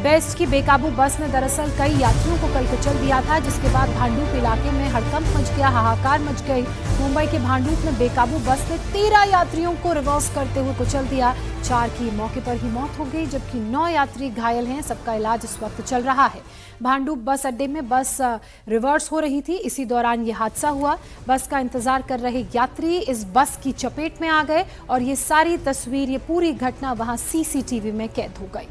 Best की बेकाबू बस ने दरअसल कई यात्रियों को कल कुचल दिया था, जिसके बाद भांडुप इलाके में हड़कंप मच गया, हाहाकार मच गई। मुंबई के भांडुप में बेकाबू बस ने 13 यात्रियों को रिवर्स करते हुए कुचल दिया। 4 की मौके पर ही मौत हो गई, जबकि 9 यात्री घायल हैं। सबका इलाज इस वक्त चल रहा है। भांडुप बस अड्डे में बस रिवर्स हो रही थी, इसी दौरान ये हादसा हुआ। बस का इंतजार कर रहे यात्री इस बस की चपेट में आ गए और ये सारी तस्वीर, ये पूरी घटना वहां सीसीटीवी में कैद हो गई।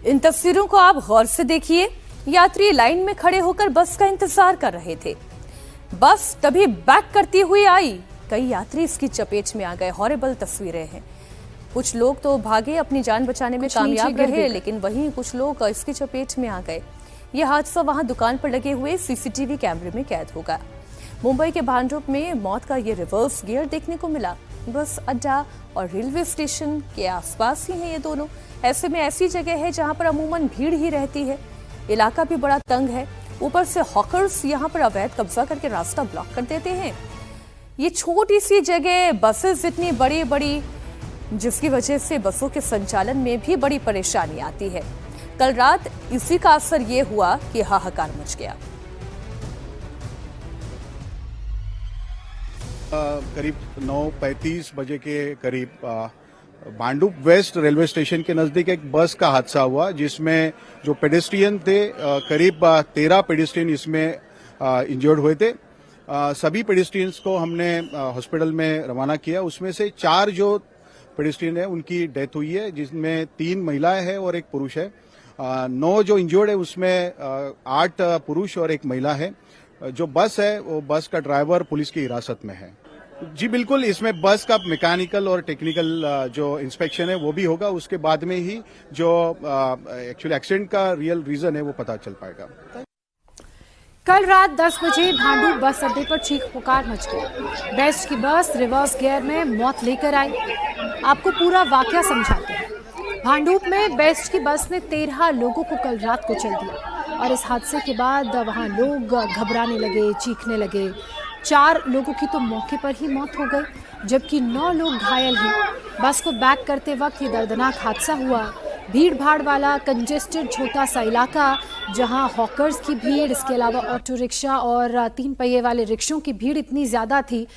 इन तस्वीरों को आप गौर से देखिए। यात्री लाइन में खड़े होकर बस का इंतजार कर रहे थे। बस तभी बैक करती हुई आई, कई यात्री इसकी चपेट में आ गए। हॉरिबल तस्वीरें हैं। कुछ लोग तो भागे, अपनी जान बचाने में कामयाब रहे, लेकिन वहीं कुछ लोग इसकी चपेट में आ गए। यह हादसा वहां दुकान पर लगे हुए सीसीटीवी कैमरे में कैद हो गया। मुंबई के भांडुप में मौत का ये रिवर्स गियर देखने को मिला। बस अड्डा और रेलवे स्टेशन के आसपास ही है ये दोनों। ऐसे में ऐसी जगह है जहां पर अमूमन भीड़ ही रहती है। इलाका भी बड़ा तंग है। ऊपर से हॉकर्स यहां पर अवैध कब्जा करके रास्ता ब्लॉक कर देते हैं। ये छोटी सी जगह, बसेस इतनी बड़ी बड़ी, जिसकी वजह से बसों के संचालन में भी बड़ी परेशानी आती है। कल रात इसी का असर ये हुआ कि हाहाकार मच गया। करीब 9:35 बजे के करीब भांडुप वेस्ट रेलवे स्टेशन के नजदीक एक बस का हादसा हुआ, जिसमें जो पेडेस्ट्रियन थे करीब 13 पेडेस्ट्रियन इसमें इंजर्ड हुए थे। सभी पेडेस्ट्रियंस को हमने हॉस्पिटल में रवाना किया। उसमें से 4 जो पेडेस्ट्रियन है उनकी डेथ हुई है, जिसमें 3 महिलाएं हैं और 1 पुरुष है। 9 जो इंजर्ड है उसमें 8 पुरुष और 1 महिला है। जो बस है वो बस का ड्राइवर पुलिस की हिरासत में है। जी बिल्कुल, इसमें बस का मैकेनिकल और टेक्निकल जो इंस्पेक्शन है वो भी होगा। उसके बाद में ही जो एक्चुअली एक्सीडेंट का रियल रीजन है वो पता चल पाएगा। कल रात 10 बजे भांडुप बस अड्डे पर चीख पुकार मच गई। बेस्ट की बस रिवर्स गियर में मौत लेकर आई। आपको पूरा वाकया समझाते हैं। भांडुप में बेस्ट की बस ने 13 लोगों को कल रात कुचल दिया और इस हादसे के बाद वहां लोग घबराने लगे, चीखने लगे। 4 लोगों की तो मौके पर ही मौत हो गई, जबकि 9 लोग घायल हैं। बस को बैक करते वक्त ये दर्दनाक हादसा हुआ। भीड़ भाड़ वाला कंजेस्टेड छोटा सा इलाका, जहां हॉकर्स की भीड़, इसके अलावा ऑटो रिक्शा और 3 पहिए वाले रिक्शों की भीड़ इतनी ज़्यादा थी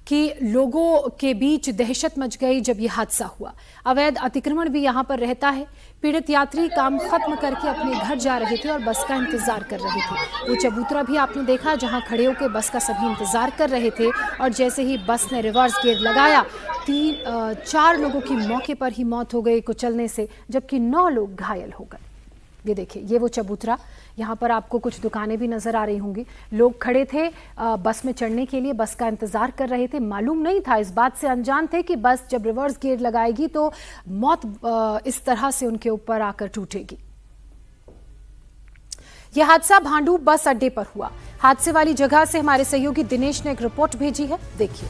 कि लोगों के बीच दहशत मच गई जब ये हादसा हुआ। अवैध अतिक्रमण भी यहाँ पर रहता है। पीड़ित यात्री काम खत्म करके अपने घर जा रहे थे और बस का इंतजार कर रहे थे। वो चबूतरा भी आपने देखा जहाँ खड़े होकर बस का सभी इंतजार कर रहे थे और जैसे ही बस ने रिवर्स गियर लगाया 4 लोगों की मौके पर ही मौत हो गई कुचलने से, जबकि 9 लोग घायल हो गए। ये देखिए, ये वो चबूतरा, यहाँ पर आपको कुछ दुकानें भी नजर आ रही होंगी। लोग खड़े थे बस में चढ़ने के लिए, बस का इंतजार कर रहे थे। मालूम नहीं था, इस बात से अनजान थे कि बस जब रिवर्स गियर लगाएगी तो मौत इस तरह से उनके ऊपर आकर टूटेगी। यह हादसा भांडुप बस अड्डे पर हुआ। हादसे वाली जगह से हमारे सहयोगी दिनेश ने एक रिपोर्ट भेजी है, देखिए।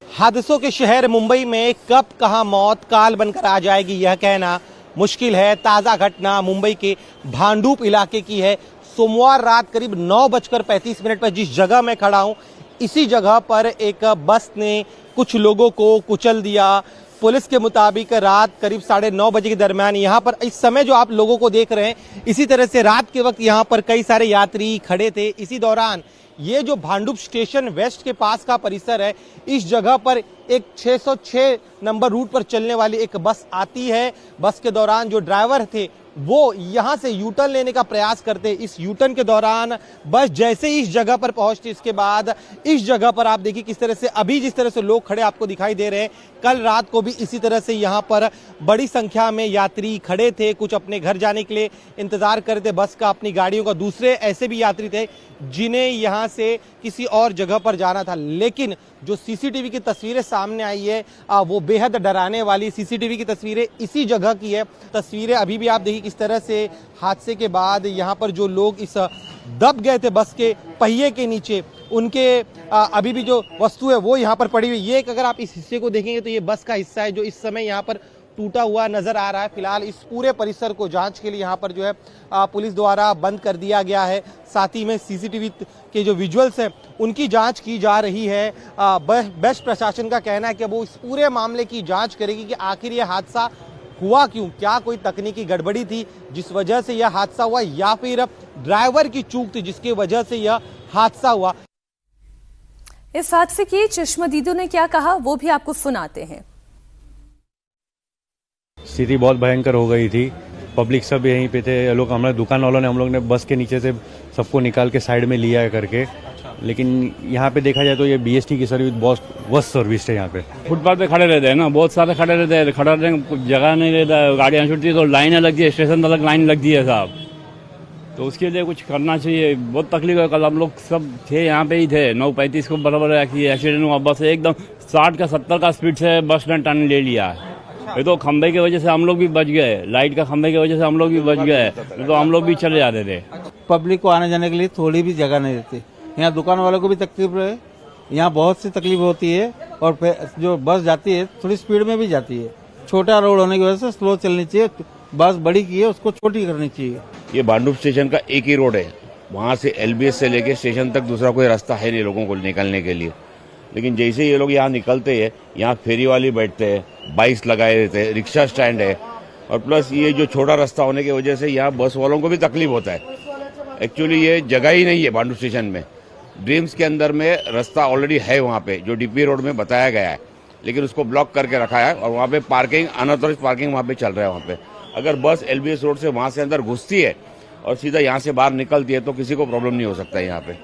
हादसों के शहर मुंबई में कब कहां मौत काल बनकर आ जाएगी यह कहना मुश्किल है। ताजा घटना मुंबई के भांडुप इलाके की है। सोमवार रात करीब 9:35 पर जिस जगह मैं खड़ा हूं, इसी जगह पर एक बस ने कुछ लोगों को कुचल दिया। पुलिस के मुताबिक रात करीब 9:30 बजे के दरमियान यहाँ पर इस समय जो आप लोगों को देख रहे हैं, इसी तरह से रात के वक्त यहाँ पर कई सारे यात्री खड़े थे। इसी दौरान ये जो भांडुप स्टेशन वेस्ट के पास का परिसर है, इस जगह पर एक 606 नंबर रूट पर चलने वाली एक बस आती है। बस के दौरान जो ड्राइवर थे वो यहां से यू टर्न लेने का प्रयास करते। इस यू टर्न के दौरान बस जैसे ही इस जगह पर पहुंचती, इसके बाद इस जगह पर आप देखिए किस तरह से अभी जिस तरह से लोग खड़े आपको दिखाई दे रहे हैं, कल रात को भी इसी तरह से यहां पर बड़ी संख्या में यात्री खड़े थे। कुछ अपने घर जाने के लिए इंतजार कर रहे थे बस का, अपनी गाड़ियों का। दूसरे ऐसे भी यात्री थे जिन्हें यहां से किसी और जगह पर जाना था। लेकिन जो सीसीटीवी की तस्वीरें सामने आई है वो बेहद डराने वाली सीसीटीवी की तस्वीरें इसी जगह की है। तस्वीरें अभी भी आप देखिए किस तरह से हादसे के बाद यहाँ पर जो लोग इस दब गए थे बस के पहिए के नीचे, उनके अभी भी जो वस्तु है वो यहाँ पर पड़ी हुई। ये अगर आप इस हिस्से को देखेंगे तो ये बस का हिस्सा है जो इस समय यहाँ पर टूटा हुआ नजर आ रहा है। फिलहाल इस पूरे परिसर को जांच के लिए यहाँ पर जो है पुलिस द्वारा बंद कर दिया गया है। साथ ही में सीसीटीवी के जो विजुअल्स हैं उनकी जांच की जा रही है। बेस्ट प्रशासन का कहना है कि वो इस पूरे मामले की जांच करेगी कि आखिर ये हादसा हुआ क्यों, क्या कोई तकनीकी गड़बड़ी थी जिस वजह से यह हादसा हुआ, या फिर ड्राइवर की चूक थी जिसकी वजह से यह हादसा हुआ। इस हादसे की चश्मदीदों ने क्या कहा वो भी आपको सुनाते हैं। स्थिति बहुत भयंकर हो गई थी, पब्लिक सब यहीं पे थे। लोग हमारे दुकान वालों ने हम लोग ने बस के नीचे से सबको निकाल के साइड में लिया है करके। लेकिन यहाँ पे देखा जाए तो ये बीएसटी की सर्विस बहुत वर्स्ट सर्विस है। यहाँ पे फुटपाथ पे खड़े रहते हैं ना, बहुत सारे खड़े रहते हैं, खड़ा रहने कुछ जगह नहीं रहता है, गाड़ियाँ छूटती है तो लाइनें लगती है, स्टेशन तक लाइन लगती है साहब। तो उसके लिए कुछ करना चाहिए। बहुत तकलीफ है। कल हम लोग सब थे यहाँ पे ही थे, 9:35 को बराबर एक्सीडेंट हुआ। बस एकदम 60 का 70 का स्पीड से बस ने टर्न ले लिया। ये तो खंबे की वजह से हम लोग भी बच गए, लाइट का खंबे की वजह से हम लोग भी बच गए, तो हम लोग भी चले जाते थे। पब्लिक को आने जाने के लिए थोड़ी भी जगह नहीं रहती। यहाँ दुकान वालों को भी तकलीफ है, यहाँ बहुत सी तकलीफ होती है। और जो बस जाती है थोड़ी स्पीड में भी जाती है। छोटा रोड होने की वजह से स्लो चलनी चाहिए, बस बड़ी की है उसको छोटी करनी चाहिए। ये भांडुप स्टेशन का एक ही रोड है, वहाँ से एलबीएस से लेके स्टेशन तक दूसरा कोई रास्ता है नहीं लोगों को निकलने के लिए। लेकिन जैसे ये लोग यहाँ निकलते हैं, यहाँ फेरी वाली बैठते हैं, बाइक्स लगाए रहते हैं, रिक्शा स्टैंड है, और प्लस ये जो छोटा रास्ता होने की वजह से यहाँ बस वालों को भी तकलीफ होता है। एक्चुअली ये जगह ही नहीं है भांडुप स्टेशन में। ड्रीम्स के अंदर में रास्ता ऑलरेडी है वहाँ पे, जो डीपी रोड में बताया गया है, लेकिन उसको ब्लॉक करके रखा है और वहाँ पे पार्किंग, अनऑथराइज्ड पार्किंग वहाँ पे चल रहा है। वहाँ पे अगर बस एलबीएस रोड से वहाँ से अंदर घुसती है और सीधा यहाँ से बाहर निकलती है तो किसी को प्रॉब्लम नहीं हो सकता है यहाँ पे।